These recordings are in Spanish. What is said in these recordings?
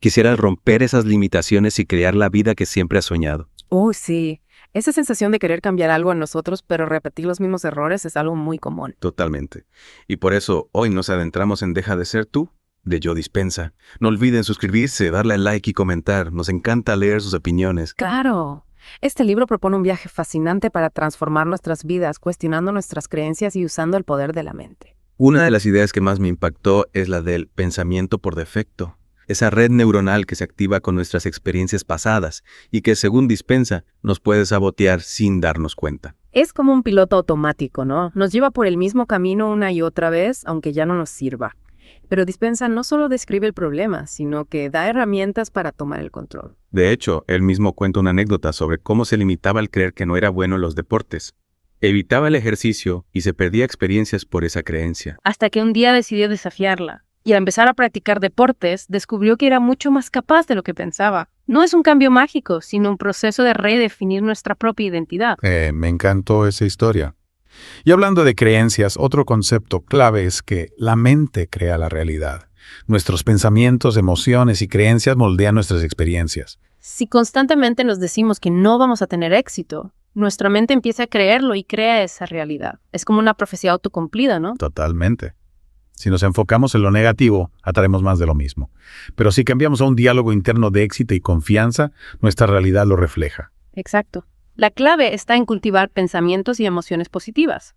Quisieras romper esas limitaciones y crear la vida que siempre has soñado. Oh, sí. Esa sensación de querer cambiar algo en nosotros, pero repetir los mismos errores es algo muy común. Totalmente. Y por eso hoy nos adentramos en Deja de ser tú, de Joe Dispenza. No olviden suscribirse, darle al like y comentar. Nos encanta leer sus opiniones. Claro. Este libro propone un viaje fascinante para transformar nuestras vidas, cuestionando nuestras creencias y usando el poder de la mente. Una de las ideas que más me impactó es la del pensamiento por defecto. Esa red neuronal que se activa con nuestras experiencias pasadas y que, según Dispenza, nos puede sabotear sin darnos cuenta. Es como un piloto automático, ¿no? Nos lleva por el mismo camino una y otra vez, aunque ya no nos sirva. Pero Dispenza no solo describe el problema, sino que da herramientas para tomar el control. De hecho, él mismo cuenta una anécdota sobre cómo se limitaba al creer que no era bueno en los deportes. Evitaba el ejercicio y se perdía experiencias por esa creencia. Hasta que un día decidió desafiarla. Y al empezar a practicar deportes, descubrió que era mucho más capaz de lo que pensaba. No es un cambio mágico, sino un proceso de redefinir nuestra propia identidad. Me encantó esa historia. Y hablando de creencias, otro concepto clave es que la mente crea la realidad. Nuestros pensamientos, emociones y creencias moldean nuestras experiencias. Si constantemente nos decimos que no vamos a tener éxito, nuestra mente empieza a creerlo y crea esa realidad. Es como una profecía autocumplida, ¿no? Totalmente. Si nos enfocamos en lo negativo, atraemos más de lo mismo. Pero si cambiamos a un diálogo interno de éxito y confianza, nuestra realidad lo refleja. Exacto. La clave está en cultivar pensamientos y emociones positivas.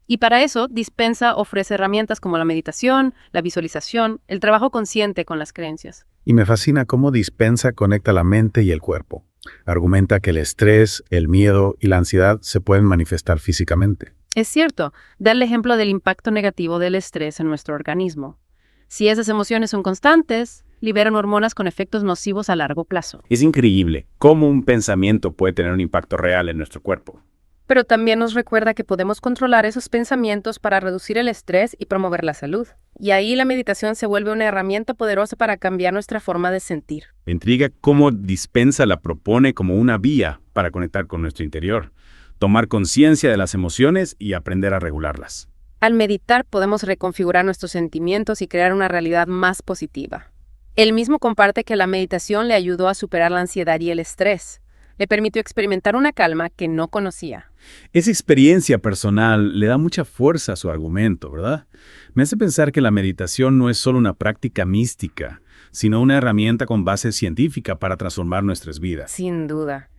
Y para eso, Dispenza ofrece herramientas como la meditación, la visualización, el trabajo consciente con las creencias. Y me fascina cómo Dispenza conecta la mente y el cuerpo. Argumenta que el estrés, el miedo y la ansiedad se pueden manifestar físicamente. Es cierto, da el ejemplo del impacto negativo del estrés en nuestro organismo. Si esas emociones son constantes, liberan hormonas con efectos nocivos a largo plazo. Es increíble cómo un pensamiento puede tener un impacto real en nuestro cuerpo. Pero también nos recuerda que podemos controlar esos pensamientos para reducir el estrés y promover la salud. Y ahí la meditación se vuelve una herramienta poderosa para cambiar nuestra forma de sentir. Me intriga cómo Dispenza la propone como una vía para conectar con nuestro interior, tomar conciencia de las emociones y aprender a regularlas. Al meditar podemos reconfigurar nuestros sentimientos y crear una realidad más positiva. Él mismo comparte que la meditación le ayudó a superar la ansiedad y el estrés. Le permitió experimentar una calma que no conocía. Esa experiencia personal le da mucha fuerza a su argumento, ¿verdad? Me hace pensar que la meditación no es solo una práctica mística, sino una herramienta con base científica para transformar nuestras vidas. Sin duda.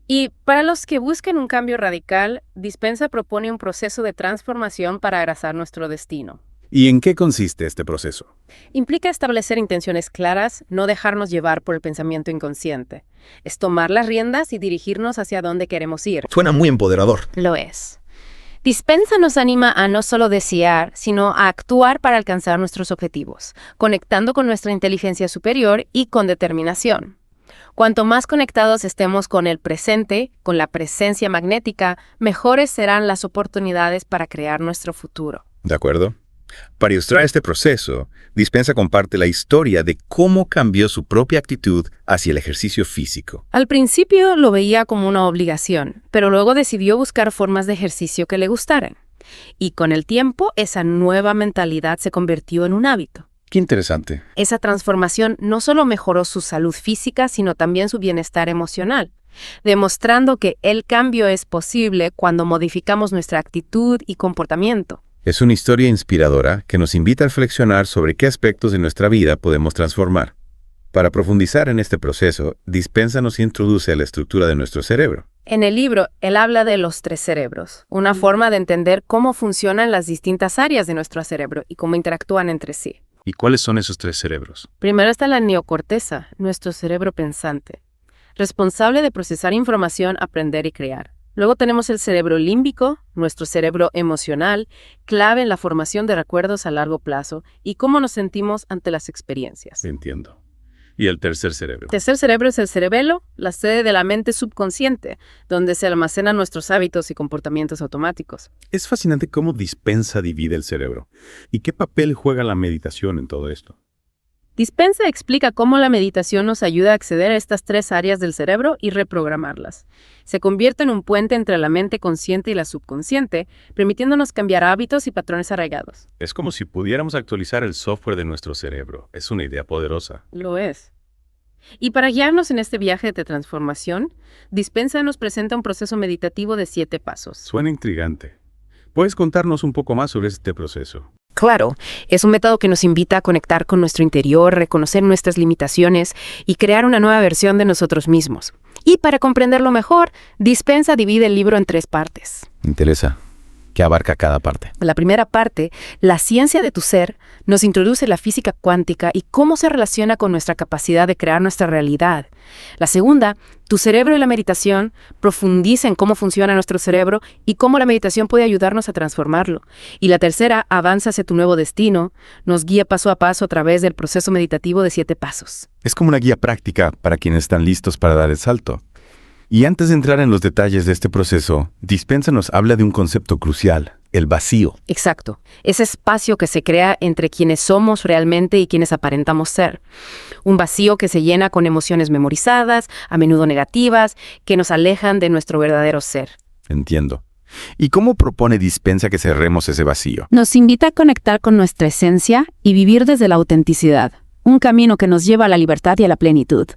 Y para los que busquen un cambio radical, Dispenza propone un proceso de transformación para abrazar nuestro destino. ¿Y en qué consiste este proceso? Implica establecer intenciones claras, no dejarnos llevar por el pensamiento inconsciente. Es tomar las riendas y dirigirnos hacia dónde queremos ir. Suena muy empoderador. Lo es. Dispenza nos anima a no solo desear, sino a actuar para alcanzar nuestros objetivos, conectando con nuestra inteligencia superior y con determinación. Cuanto más conectados estemos con el presente, con la presencia magnética, mejores serán las oportunidades para crear nuestro futuro. ¿De acuerdo? Para ilustrar este proceso, Dispenza comparte la historia de cómo cambió su propia actitud hacia el ejercicio físico. Al principio lo veía como una obligación, pero luego decidió buscar formas de ejercicio que le gustaran. Y con el tiempo, esa nueva mentalidad se convirtió en un hábito. Qué interesante. Esa transformación no solo mejoró su salud física, sino también su bienestar emocional, demostrando que el cambio es posible cuando modificamos nuestra actitud y comportamiento. Es una historia inspiradora que nos invita a reflexionar sobre qué aspectos de nuestra vida podemos transformar. Para profundizar en este proceso, Dispenza nos introduce a la estructura de nuestro cerebro. En el libro, él habla de los 3 cerebros, una forma de entender cómo funcionan las distintas áreas de nuestro cerebro y cómo interactúan entre sí. ¿Y cuáles son esos 3 cerebros? Primero está la neocorteza, nuestro cerebro pensante, responsable de procesar información, aprender y crear. Luego tenemos el cerebro límbico, nuestro cerebro emocional, clave en la formación de recuerdos a largo plazo y cómo nos sentimos ante las experiencias. Entiendo. ¿Y el tercer cerebro? El tercer cerebro es el cerebelo, la sede de la mente subconsciente, donde se almacenan nuestros hábitos y comportamientos automáticos. Es fascinante cómo Dispenza divide el cerebro. ¿Y qué papel juega la meditación en todo esto? Dispenza explica cómo la meditación nos ayuda a acceder a estas 3 áreas del cerebro y reprogramarlas. Se convierte en un puente entre la mente consciente y la subconsciente, permitiéndonos cambiar hábitos y patrones arraigados. Es como si pudiéramos actualizar el software de nuestro cerebro. Es una idea poderosa. Lo es. Y para guiarnos en este viaje de transformación, Dispensa nos presenta un proceso meditativo de 7 pasos. Suena intrigante. ¿Puedes contarnos un poco más sobre este proceso? Claro, es un método que nos invita a conectar con nuestro interior, reconocer nuestras limitaciones y crear una nueva versión de nosotros mismos. Y para comprenderlo mejor, Dispensa divide el libro en 3 partes. Me interesa. ¿Qué abarca cada parte? La primera parte, la ciencia de tu ser, nos introduce la física cuántica y cómo se relaciona con nuestra capacidad de crear nuestra realidad. La segunda, tu cerebro y la meditación, profundiza en cómo funciona nuestro cerebro y cómo la meditación puede ayudarnos a transformarlo. Y la tercera, avanza hacia tu nuevo destino, nos guía paso a paso a través del proceso meditativo de 7 pasos. Es como una guía práctica para quienes están listos para dar el salto. Y antes de entrar en los detalles de este proceso, Dispensa nos habla de un concepto crucial, el vacío. Exacto, ese espacio que se crea entre quienes somos realmente y quienes aparentamos ser. Un vacío que se llena con emociones memorizadas, a menudo negativas, que nos alejan de nuestro verdadero ser. Entiendo. ¿Y cómo propone Dispensa que cerremos ese vacío? Nos invita a conectar con nuestra esencia y vivir desde la autenticidad, un camino que nos lleva a la libertad y a la plenitud.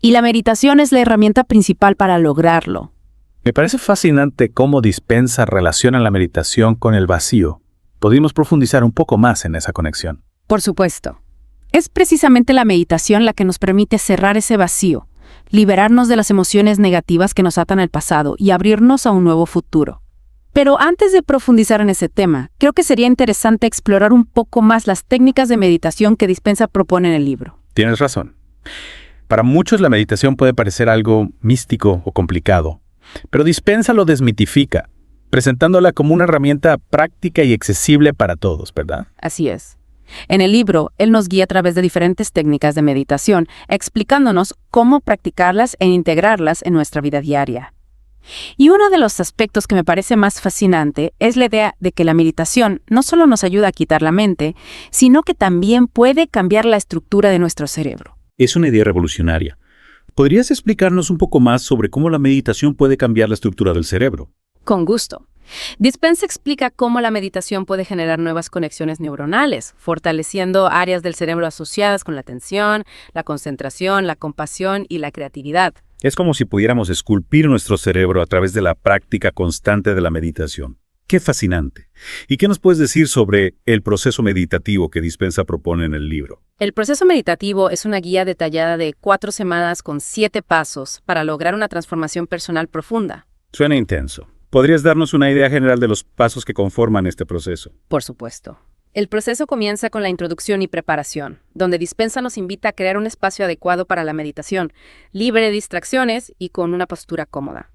Y la meditación es la herramienta principal para lograrlo. Me parece fascinante cómo Dispensa relaciona la meditación con el vacío. Podríamos profundizar un poco más en esa conexión. Por supuesto. Es precisamente la meditación la que nos permite cerrar ese vacío, liberarnos de las emociones negativas que nos atan al pasado y abrirnos a un nuevo futuro. Pero antes de profundizar en ese tema, creo que sería interesante explorar un poco más las técnicas de meditación que Dispensa propone en el libro. Tienes razón. Para muchos la meditación puede parecer algo místico o complicado, pero Dispensa lo desmitifica, presentándola como una herramienta práctica y accesible para todos, ¿verdad? Así es. En el libro, él nos guía a través de diferentes técnicas de meditación, explicándonos cómo practicarlas e integrarlas en nuestra vida diaria. Y uno de los aspectos que me parece más fascinante es la idea de que la meditación no solo nos ayuda a quitar la mente, sino que también puede cambiar la estructura de nuestro cerebro. Es una idea revolucionaria. ¿Podrías explicarnos un poco más sobre cómo la meditación puede cambiar la estructura del cerebro? Con gusto. Dispensa explica cómo la meditación puede generar nuevas conexiones neuronales, fortaleciendo áreas del cerebro asociadas con la atención, la concentración, la compasión y la creatividad. Es como si pudiéramos esculpir nuestro cerebro a través de la práctica constante de la meditación. ¡Qué fascinante! ¿Y qué nos puedes decir sobre el proceso meditativo que Dispensa propone en el libro? El proceso meditativo es una guía detallada de 4 semanas con 7 pasos para lograr una transformación personal profunda. Suena intenso. ¿Podrías darnos una idea general de los pasos que conforman este proceso? Por supuesto. El proceso comienza con la introducción y preparación, donde Dispensa nos invita a crear un espacio adecuado para la meditación, libre de distracciones y con una postura cómoda.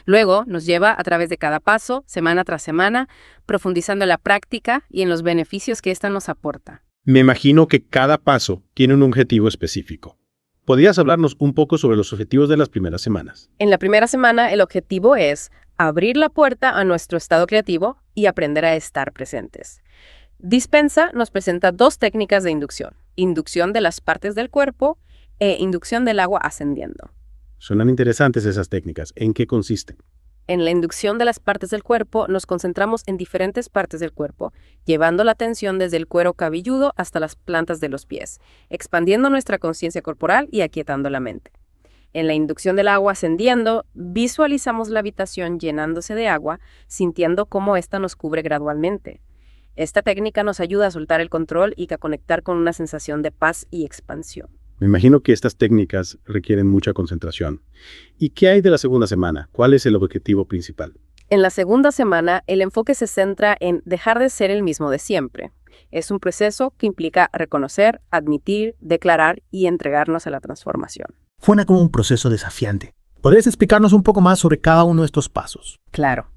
Luego nos lleva a través de cada paso, semana tras semana, profundizando en la práctica y en los beneficios que ésta nos aporta. Me imagino que cada paso tiene un objetivo específico. ¿Podrías hablarnos un poco sobre los objetivos de las primeras semanas? En la primera semana, el objetivo es abrir la puerta a nuestro estado creativo y aprender a estar presentes. Dispensa nos presenta 2 técnicas de inducción: inducción de las partes del cuerpo e inducción del agua ascendiendo. Suenan interesantes esas técnicas. ¿En qué consisten? En la inducción de las partes del cuerpo nos concentramos en diferentes partes del cuerpo, llevando la atención desde el cuero cabelludo hasta las plantas de los pies, expandiendo nuestra conciencia corporal y aquietando la mente. En la inducción del agua ascendiendo, visualizamos la habitación llenándose de agua, sintiendo cómo ésta nos cubre gradualmente. Esta técnica nos ayuda a soltar el control y a conectar con una sensación de paz y expansión. Me imagino que estas técnicas requieren mucha concentración. ¿Y qué hay de la segunda semana? ¿Cuál es el objetivo principal? En la segunda semana, el enfoque se centra en dejar de ser el mismo de siempre. Es un proceso que implica reconocer, admitir, declarar y entregarnos a la transformación. Suena como un proceso desafiante. ¿Podrías explicarnos un poco más sobre cada uno de estos pasos? Claro.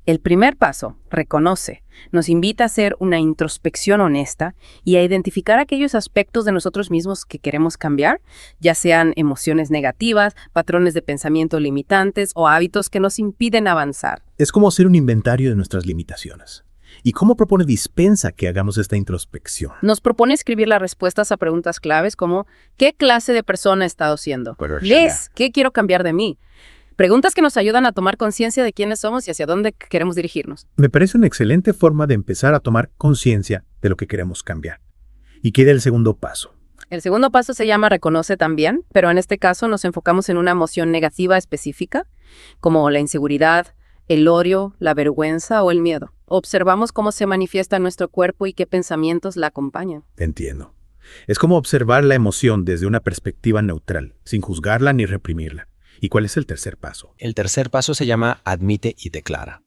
El primer paso, reconoce, nos invita a hacer una introspección honesta y a identificar aquellos aspectos de nosotros mismos que queremos cambiar, ya sean emociones negativas, patrones de pensamiento limitantes o hábitos que nos impiden avanzar. Es como hacer un inventario de nuestras limitaciones. ¿Y cómo propone Dispensa que hagamos esta introspección? Nos propone escribir las respuestas a preguntas claves como ¿qué clase de persona he estado siendo? ¿Qué quiero cambiar de mí? Preguntas que nos ayudan a tomar conciencia de quiénes somos y hacia dónde queremos dirigirnos. Me parece una excelente forma de empezar a tomar conciencia de lo que queremos cambiar. ¿Y qué del segundo paso? El segundo paso se llama reconoce también, pero en este caso nos enfocamos en una emoción negativa específica, como la inseguridad, el odio, la vergüenza o el miedo. Observamos cómo se manifiesta en nuestro cuerpo y qué pensamientos la acompañan. Entiendo. Es como observar la emoción desde una perspectiva neutral, sin juzgarla ni reprimirla. ¿Y cuál es el tercer paso? El tercer paso se llama admite y declara.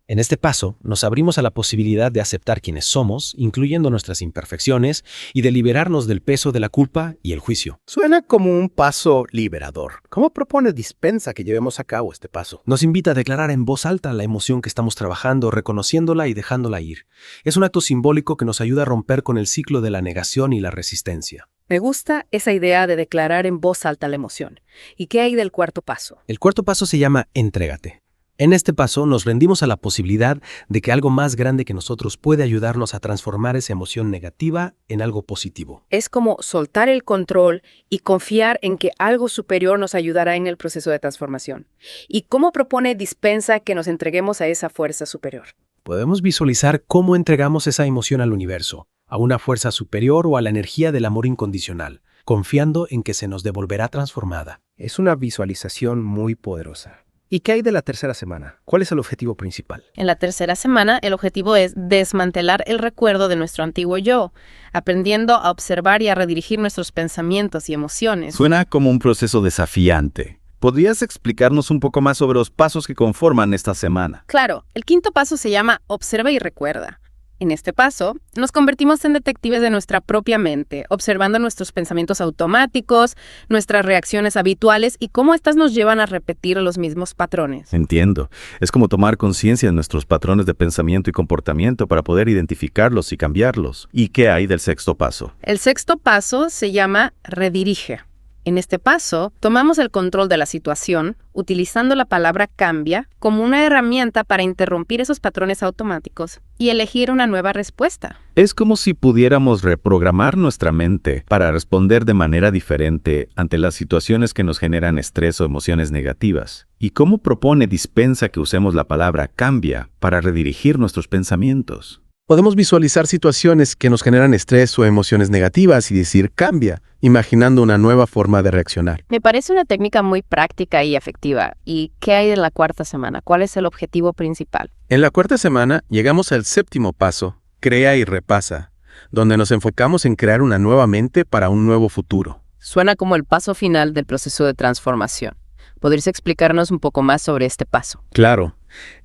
En este paso, nos abrimos a la posibilidad de aceptar quienes somos, incluyendo nuestras imperfecciones, y de liberarnos del peso de la culpa y el juicio. Suena como un paso liberador. ¿Cómo propone Dispensa que llevemos a cabo este paso? Nos invita a declarar en voz alta la emoción que estamos trabajando, reconociéndola y dejándola ir. Es un acto simbólico que nos ayuda a romper con el ciclo de la negación y la resistencia. Me gusta esa idea de declarar en voz alta la emoción. ¿Y qué hay del cuarto paso? El cuarto paso se llama entrégate. En este paso nos rendimos a la posibilidad de que algo más grande que nosotros puede ayudarnos a transformar esa emoción negativa en algo positivo. Es como soltar el control y confiar en que algo superior nos ayudará en el proceso de transformación. ¿Y cómo propone Dispensa que nos entreguemos a esa fuerza superior? Podemos visualizar cómo entregamos esa emoción al universo, a una fuerza superior o a la energía del amor incondicional, confiando en que se nos devolverá transformada. Es una visualización muy poderosa. ¿Y qué hay de la tercera semana? ¿Cuál es el objetivo principal? En la tercera semana, el objetivo es desmantelar el recuerdo de nuestro antiguo yo, aprendiendo a observar y a redirigir nuestros pensamientos y emociones. Suena como un proceso desafiante. ¿Podrías explicarnos un poco más sobre los pasos que conforman esta semana? Claro, el quinto paso se llama observa y recuerda. En este paso, nos convertimos en detectives de nuestra propia mente, observando nuestros pensamientos automáticos, nuestras reacciones habituales y cómo éstas nos llevan a repetir los mismos patrones. Entiendo. Es como tomar conciencia de nuestros patrones de pensamiento y comportamiento para poder identificarlos y cambiarlos. ¿Y qué hay del sexto paso? El sexto paso se llama redirige. En este paso, tomamos el control de la situación, utilizando la palabra cambia como una herramienta para interrumpir esos patrones automáticos y elegir una nueva respuesta. Es como si pudiéramos reprogramar nuestra mente para responder de manera diferente ante las situaciones que nos generan estrés o emociones negativas. ¿Y cómo propone Dispensa que usemos la palabra cambia para redirigir nuestros pensamientos? Podemos visualizar situaciones que nos generan estrés o emociones negativas y decir cambia, imaginando una nueva forma de reaccionar. Me parece una técnica muy práctica y efectiva. ¿Y qué hay de la cuarta semana? ¿Cuál es el objetivo principal? En la cuarta semana llegamos al séptimo paso, crea y repasa, donde nos enfocamos en crear una nueva mente para un nuevo futuro. Suena como el paso final del proceso de transformación. ¿Podrías explicarnos un poco más sobre este paso? Claro,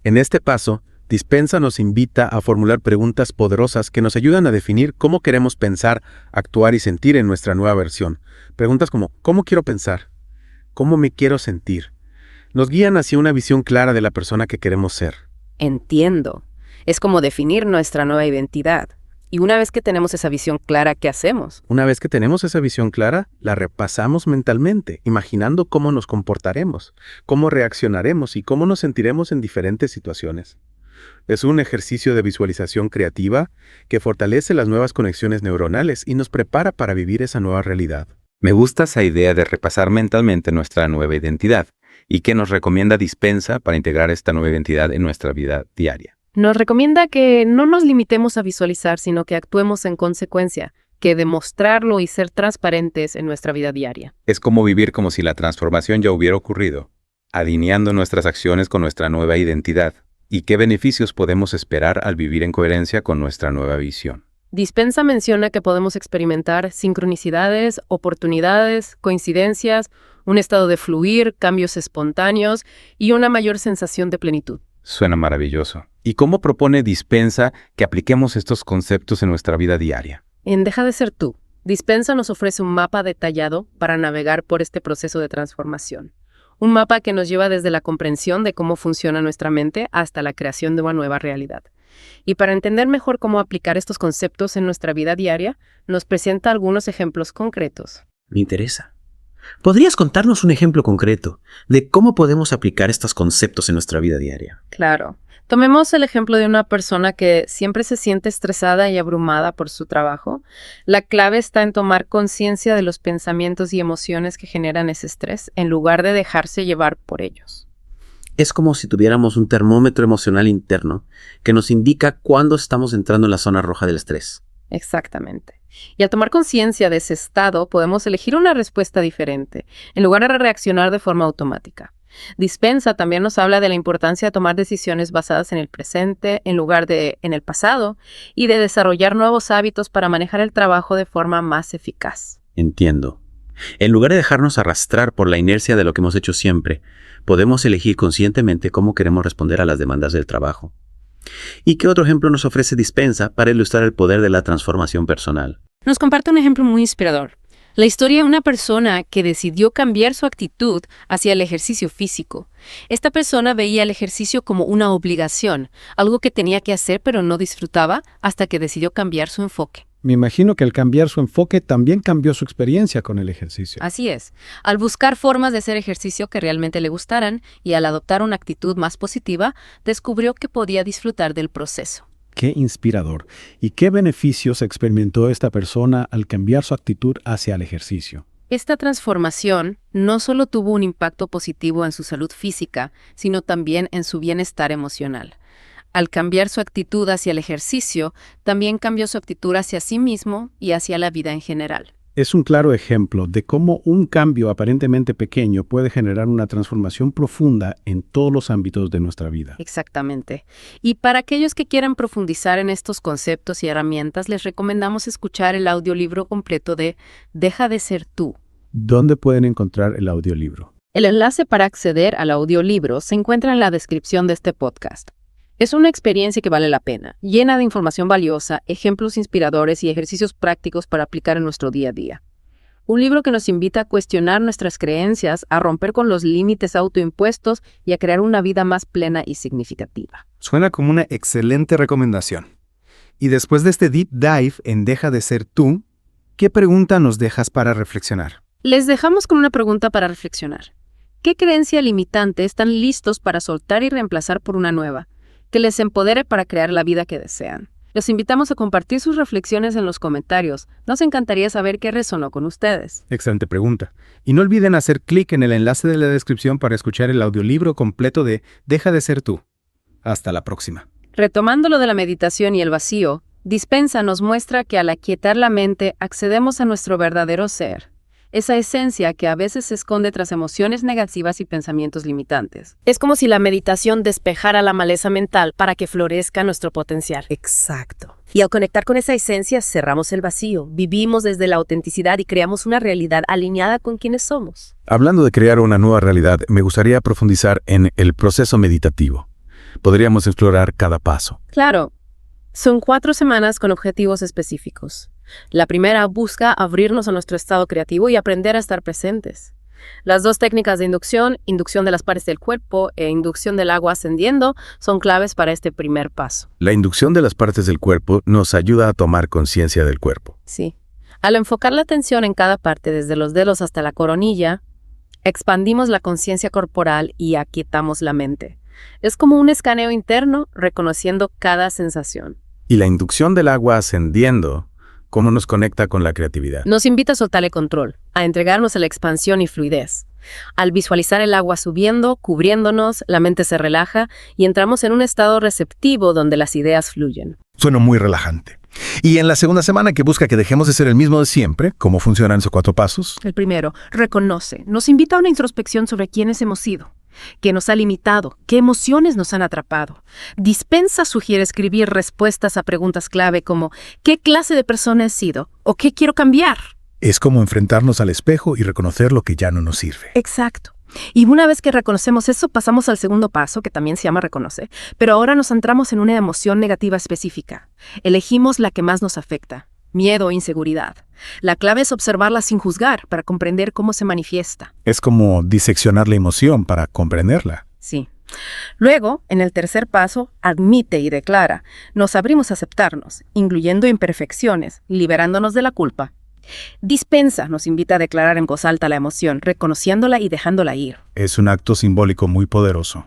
en este paso, Dispensa nos invita a formular preguntas poderosas que nos ayudan a definir cómo queremos pensar, actuar y sentir en nuestra nueva versión. Preguntas como ¿cómo quiero pensar? ¿Cómo me quiero sentir? Nos guían hacia una visión clara de la persona que queremos ser. Entiendo. Es como definir nuestra nueva identidad. Y una vez que tenemos esa visión clara, ¿qué hacemos? Una vez que tenemos esa visión clara, la repasamos mentalmente, imaginando cómo nos comportaremos, cómo reaccionaremos y cómo nos sentiremos en diferentes situaciones. Es un ejercicio de visualización creativa que fortalece las nuevas conexiones neuronales y nos prepara para vivir esa nueva realidad. Me gusta esa idea de repasar mentalmente nuestra nueva identidad y que nos recomienda Dispensa para integrar esta nueva identidad en nuestra vida diaria. Nos recomienda que no nos limitemos a visualizar, sino que actuemos en consecuencia, que demostrarlo y ser transparentes en nuestra vida diaria. Es como vivir como si la transformación ya hubiera ocurrido, alineando nuestras acciones con nuestra nueva identidad. ¿Y qué beneficios podemos esperar al vivir en coherencia con nuestra nueva visión? Dispensa menciona que podemos experimentar sincronicidades, oportunidades, coincidencias, un estado de fluir, cambios espontáneos y una mayor sensación de plenitud. Suena maravilloso. ¿Y cómo propone Dispensa que apliquemos estos conceptos en nuestra vida diaria? En Deja de ser tú, Dispensa nos ofrece un mapa detallado para navegar por este proceso de transformación. Un mapa que nos lleva desde la comprensión de cómo funciona nuestra mente hasta la creación de una nueva realidad. Y para entender mejor cómo aplicar estos conceptos en nuestra vida diaria, nos presenta algunos ejemplos concretos. Me interesa. ¿Podrías contarnos un ejemplo concreto de cómo podemos aplicar estos conceptos en nuestra vida diaria? Claro. Tomemos el ejemplo de una persona que siempre se siente estresada y abrumada por su trabajo. La clave está en tomar conciencia de los pensamientos y emociones que generan ese estrés, en lugar de dejarse llevar por ellos. Es como si tuviéramos un termómetro emocional interno que nos indica cuándo estamos entrando en la zona roja del estrés. Exactamente. Y al tomar conciencia de ese estado, podemos elegir una respuesta diferente, en lugar de reaccionar de forma automática. Dispensa también nos habla de la importancia de tomar decisiones basadas en el presente en lugar de en el pasado y de desarrollar nuevos hábitos para manejar el trabajo de forma más eficaz. Entiendo. En lugar de dejarnos arrastrar por la inercia de lo que hemos hecho siempre, podemos elegir conscientemente cómo queremos responder a las demandas del trabajo. ¿Y qué otro ejemplo nos ofrece Dispensa para ilustrar el poder de la transformación personal? Nos comparte un ejemplo muy inspirador. La historia de una persona que decidió cambiar su actitud hacia el ejercicio físico. Esta persona veía el ejercicio como una obligación, algo que tenía que hacer pero no disfrutaba hasta que decidió cambiar su enfoque. Me imagino que al cambiar su enfoque también cambió su experiencia con el ejercicio. Así es. Al buscar formas de hacer ejercicio que realmente le gustaran y al adoptar una actitud más positiva, descubrió que podía disfrutar del proceso. Qué inspirador. ¿Y qué beneficios experimentó esta persona al cambiar su actitud hacia el ejercicio? Esta transformación no solo tuvo un impacto positivo en su salud física, sino también en su bienestar emocional. Al cambiar su actitud hacia el ejercicio, también cambió su actitud hacia sí mismo y hacia la vida en general. Es un claro ejemplo de cómo un cambio aparentemente pequeño puede generar una transformación profunda en todos los ámbitos de nuestra vida. Exactamente. Y para aquellos que quieran profundizar en estos conceptos y herramientas, les recomendamos escuchar el audiolibro completo de Deja de ser tú. ¿Dónde pueden encontrar el audiolibro? El enlace para acceder al audiolibro se encuentra en la descripción de este podcast. Es una experiencia que vale la pena, llena de información valiosa, ejemplos inspiradores y ejercicios prácticos para aplicar en nuestro día a día. Un libro que nos invita a cuestionar nuestras creencias, a romper con los límites autoimpuestos y a crear una vida más plena y significativa. Suena como una excelente recomendación. Y después de este deep dive en Deja de ser tú, ¿qué pregunta nos dejas para reflexionar? Les dejamos con una pregunta para reflexionar. ¿Qué creencia limitante están listos para soltar y reemplazar por una nueva, que les empodere para crear la vida que desean? Los invitamos a compartir sus reflexiones en los comentarios. Nos encantaría saber qué resonó con ustedes. Excelente pregunta. Y no olviden hacer clic en el enlace de la descripción para escuchar el audiolibro completo de Deja de ser tú. Hasta la próxima. Retomando lo de la meditación y el vacío, Dispensa nos muestra que al aquietar la mente accedemos a nuestro verdadero ser, esa esencia que a veces se esconde tras emociones negativas y pensamientos limitantes. Es como si la meditación despejara la maleza mental para que florezca nuestro potencial. Exacto. Y al conectar con esa esencia, cerramos el vacío, vivimos desde la autenticidad y creamos una realidad alineada con quienes somos. Hablando de crear una nueva realidad, me gustaría profundizar en el proceso meditativo. Podríamos explorar cada paso. Claro, son 4 semanas con objetivos específicos. La primera busca abrirnos a nuestro estado creativo y aprender a estar presentes. Las 2 técnicas de inducción de las partes del cuerpo e inducción del agua ascendiendo, son claves para este primer paso. La inducción de las partes del cuerpo nos ayuda a tomar conciencia del cuerpo. Sí. Al enfocar la atención en cada parte, desde los dedos hasta la coronilla, expandimos la conciencia corporal y aquietamos la mente. Es como un escaneo interno, reconociendo cada sensación. Y la inducción del agua ascendiendo, ¿cómo nos conecta con la creatividad? Nos invita a soltar el control, a entregarnos a la expansión y fluidez. Al visualizar el agua subiendo, cubriéndonos, la mente se relaja y entramos en un estado receptivo donde las ideas fluyen. Suena muy relajante. Y en la segunda semana que busca que dejemos de ser el mismo de siempre, ¿cómo funcionan esos 4 pasos? El primero, reconoce. Nos invita a una introspección sobre quiénes hemos sido, qué nos ha limitado, qué emociones nos han atrapado. Dispensa sugiere escribir respuestas a preguntas clave como ¿qué clase de persona he sido? ¿O qué quiero cambiar? Es como enfrentarnos al espejo y reconocer lo que ya no nos sirve. Exacto. Y una vez que reconocemos eso, pasamos al segundo paso, que también se llama reconoce, pero ahora nos centramos en una emoción negativa específica. Elegimos la que más nos afecta, miedo o inseguridad. La clave es observarla sin juzgar para comprender cómo se manifiesta. Es como diseccionar la emoción para comprenderla. Sí. Luego, en el tercer paso, admite y declara. Nos abrimos a aceptarnos, incluyendo imperfecciones, liberándonos de la culpa. Dispensa nos invita a declarar en voz alta la emoción, reconociéndola y dejándola ir. Es un acto simbólico muy poderoso,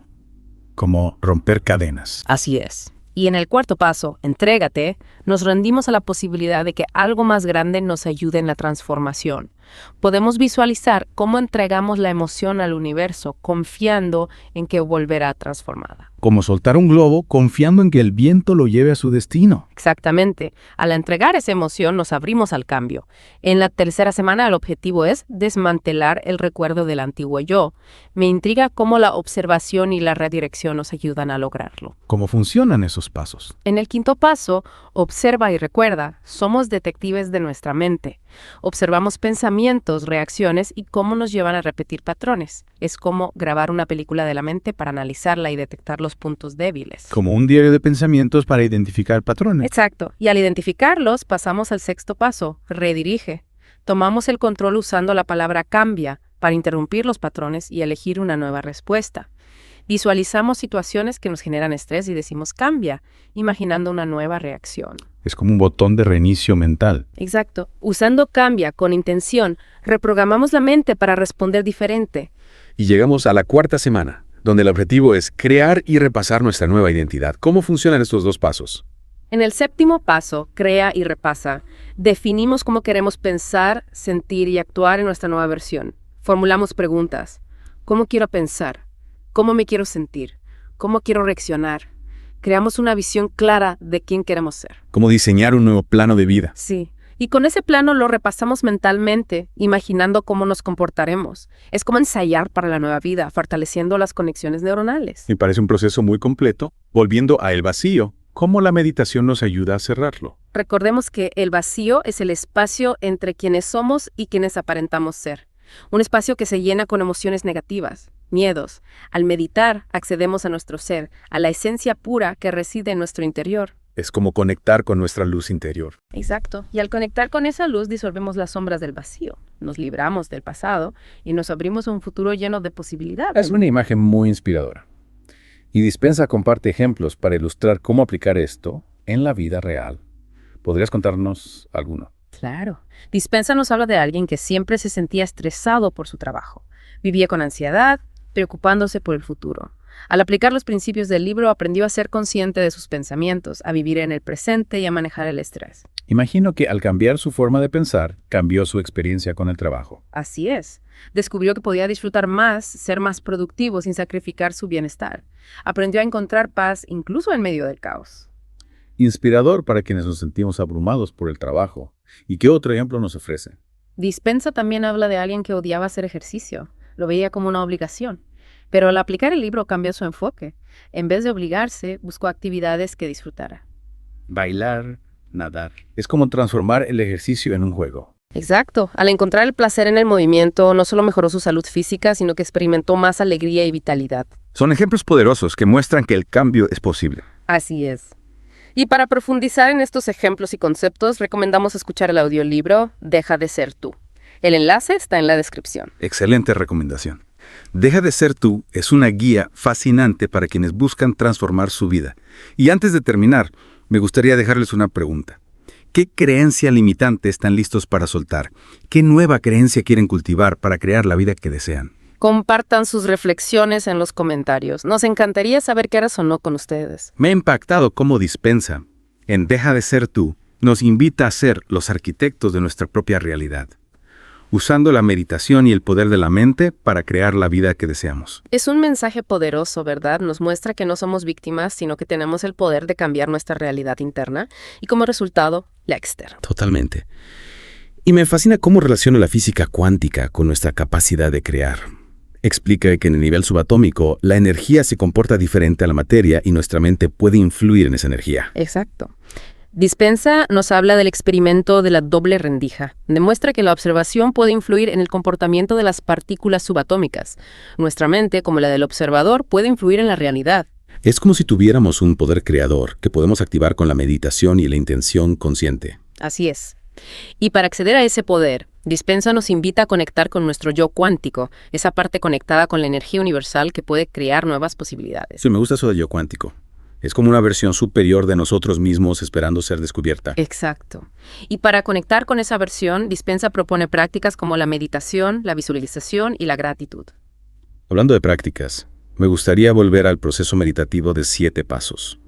como romper cadenas. Así es. Y en el cuarto paso, entrégate, nos rendimos a la posibilidad de que algo más grande nos ayude en la transformación. Podemos visualizar cómo entregamos la emoción al universo, confiando en que volverá transformada. como soltar un globo confiando en que el viento lo lleve a su destino. Exactamente. Al entregar esa emoción nos abrimos al cambio. En la tercera semana el objetivo es desmantelar el recuerdo del antiguo yo. Me intriga cómo la observación y la redirección nos ayudan a lograrlo. ¿Cómo funcionan esos pasos? En el quinto paso, observa y recuerda, somos detectives de nuestra mente. Observamos pensamientos, reacciones y cómo nos llevan a repetir patrones. Es como grabar una película de la mente para analizarla y detectar los puntos débiles. Como un diario de pensamientos para identificar patrones. Exacto. Y al identificarlos, pasamos al sexto paso, redirige. Tomamos el control usando la palabra cambia para interrumpir los patrones y elegir una nueva respuesta. Visualizamos situaciones que nos generan estrés y decimos cambia, imaginando una nueva reacción. Es como un botón de reinicio mental. Exacto. Usando cambia con intención, reprogramamos la mente para responder diferente. Y llegamos a la cuarta semana, donde el objetivo es crear y repasar nuestra nueva identidad. ¿Cómo funcionan estos dos pasos? En el séptimo paso, crea y repasa, definimos cómo queremos pensar, sentir y actuar en nuestra nueva versión. Formulamos preguntas. ¿Cómo quiero pensar? ¿Cómo me quiero sentir? ¿Cómo quiero reaccionar? Creamos una visión clara de quién queremos ser. Como diseñar un nuevo plano de vida. Sí. Y con ese plano lo repasamos mentalmente, imaginando cómo nos comportaremos. Es como ensayar para la nueva vida, fortaleciendo las conexiones neuronales. Me parece un proceso muy completo. Volviendo a el vacío, ¿cómo la meditación nos ayuda a cerrarlo? Recordemos que el vacío es el espacio entre quienes somos y quienes aparentamos ser. Un espacio que se llena con emociones negativas, miedos. Al meditar, accedemos a nuestro ser, a la esencia pura que reside en nuestro interior. Es como conectar con nuestra luz interior. Exacto. Y al conectar con esa luz disolvemos las sombras del vacío. Nos libramos del pasado y nos abrimos a un futuro lleno de posibilidades. Es una imagen muy inspiradora. Y Dispensa comparte ejemplos para ilustrar cómo aplicar esto en la vida real. ¿Podrías contarnos alguno? Claro. Dispensa nos habla de alguien que siempre se sentía estresado por su trabajo. Vivía con ansiedad, preocupándose por el futuro. Al aplicar los principios del libro, aprendió a ser consciente de sus pensamientos, a vivir en el presente y a manejar el estrés. Imagino que al cambiar su forma de pensar, cambió su experiencia con el trabajo. Así es. Descubrió que podía disfrutar más, ser más productivo sin sacrificar su bienestar. Aprendió a encontrar paz incluso en medio del caos. Inspirador para quienes nos sentimos abrumados por el trabajo. ¿Y qué otro ejemplo nos ofrece? Dispensa también habla de alguien que odiaba hacer ejercicio. Lo veía como una obligación. Pero al aplicar el libro cambió su enfoque. En vez de obligarse, buscó actividades que disfrutara. Bailar, nadar. Es como transformar el ejercicio en un juego. Exacto. Al encontrar el placer en el movimiento, no solo mejoró su salud física, sino que experimentó más alegría y vitalidad. Son ejemplos poderosos que muestran que el cambio es posible. Así es. Y para profundizar en estos ejemplos y conceptos, recomendamos escuchar el audiolibro Deja de ser tú. El enlace está en la descripción. Excelente recomendación. Deja de ser tú es una guía fascinante para quienes buscan transformar su vida. Y antes de terminar, me gustaría dejarles una pregunta. ¿Qué creencia limitante están listos para soltar? ¿Qué nueva creencia quieren cultivar para crear la vida que desean? Compartan sus reflexiones en los comentarios. Nos encantaría saber qué resonó con ustedes. Me ha impactado cómo Dispensa, en Deja de ser tú, nos invita a ser los arquitectos de nuestra propia realidad, usando la meditación y el poder de la mente para crear la vida que deseamos. Es un mensaje poderoso, ¿verdad? Nos muestra que no somos víctimas, sino que tenemos el poder de cambiar nuestra realidad interna y como resultado, la externa. Totalmente. Y me fascina cómo relaciona la física cuántica con nuestra capacidad de crear. Explica que en el nivel subatómico, la energía se comporta diferente a la materia y nuestra mente puede influir en esa energía. Exacto. Dispensa nos habla del experimento de la doble rendija. Demuestra que la observación puede influir en el comportamiento de las partículas subatómicas. Nuestra mente, como la del observador, puede influir en la realidad. Es como si tuviéramos un poder creador que podemos activar con la meditación y la intención consciente. Así es. Y para acceder a ese poder, Dispensa nos invita a conectar con nuestro yo cuántico, esa parte conectada con la energía universal que puede crear nuevas posibilidades. Sí, me gusta eso de yo cuántico. Es como una versión superior de nosotros mismos esperando ser descubierta. Exacto. Y para conectar con esa versión, Dispensa propone prácticas como la meditación, la visualización y la gratitud. Hablando de prácticas, me gustaría volver al proceso meditativo de 7 pasos.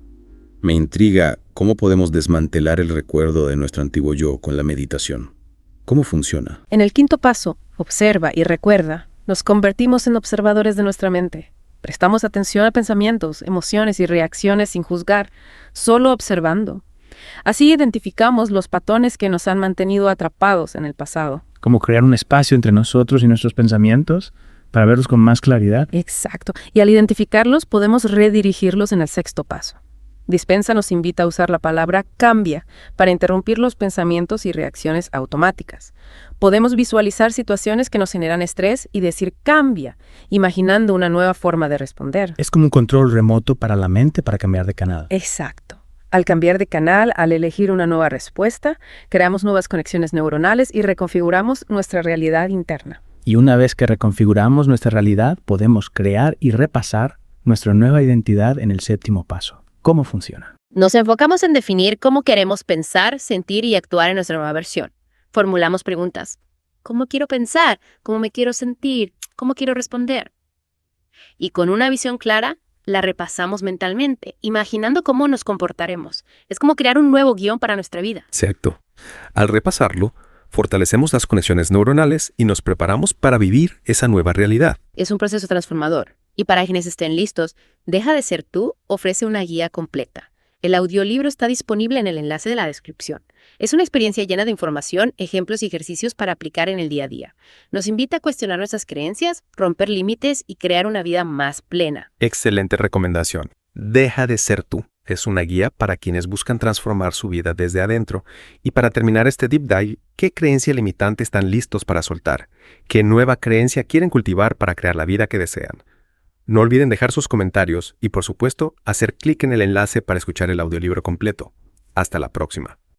Me intriga cómo podemos desmantelar el recuerdo de nuestro antiguo yo con la meditación. ¿Cómo funciona? En el quinto paso, observa y recuerda, nos convertimos en observadores de nuestra mente. Prestamos atención a pensamientos, emociones y reacciones sin juzgar, solo observando. Así identificamos los patrones que nos han mantenido atrapados en el pasado. Como crear un espacio entre nosotros y nuestros pensamientos para verlos con más claridad. Exacto. Y al identificarlos, podemos redirigirlos en el sexto paso. Dispensa nos invita a usar la palabra cambia para interrumpir los pensamientos y reacciones automáticas. Podemos visualizar situaciones que nos generan estrés y decir cambia, imaginando una nueva forma de responder. Es como un control remoto para la mente para cambiar de canal. Exacto. Al cambiar de canal, al elegir una nueva respuesta, creamos nuevas conexiones neuronales y reconfiguramos nuestra realidad interna. Y una vez que reconfiguramos nuestra realidad, podemos crear y repasar nuestra nueva identidad en el séptimo paso. ¿Cómo funciona? Nos enfocamos en definir cómo queremos pensar, sentir y actuar en nuestra nueva versión. Formulamos preguntas. ¿Cómo quiero pensar? ¿Cómo me quiero sentir? ¿Cómo quiero responder? Y con una visión clara, la repasamos mentalmente, imaginando cómo nos comportaremos. Es como crear un nuevo guión para nuestra vida. Exacto. Al repasarlo, fortalecemos las conexiones neuronales y nos preparamos para vivir esa nueva realidad. Es un proceso transformador. Y para quienes estén listos, Deja de ser tú ofrece una guía completa. El audiolibro está disponible en el enlace de la descripción. Es una experiencia llena de información, ejemplos y ejercicios para aplicar en el día a día. Nos invita a cuestionar nuestras creencias, romper límites y crear una vida más plena. Excelente recomendación. Deja de ser tú. Es una guía para quienes buscan transformar su vida desde adentro. Y para terminar este deep dive, ¿qué creencia limitante están listos para soltar? ¿Qué nueva creencia quieren cultivar para crear la vida que desean? No olviden dejar sus comentarios y, por supuesto, hacer clic en el enlace para escuchar el audiolibro completo. Hasta la próxima.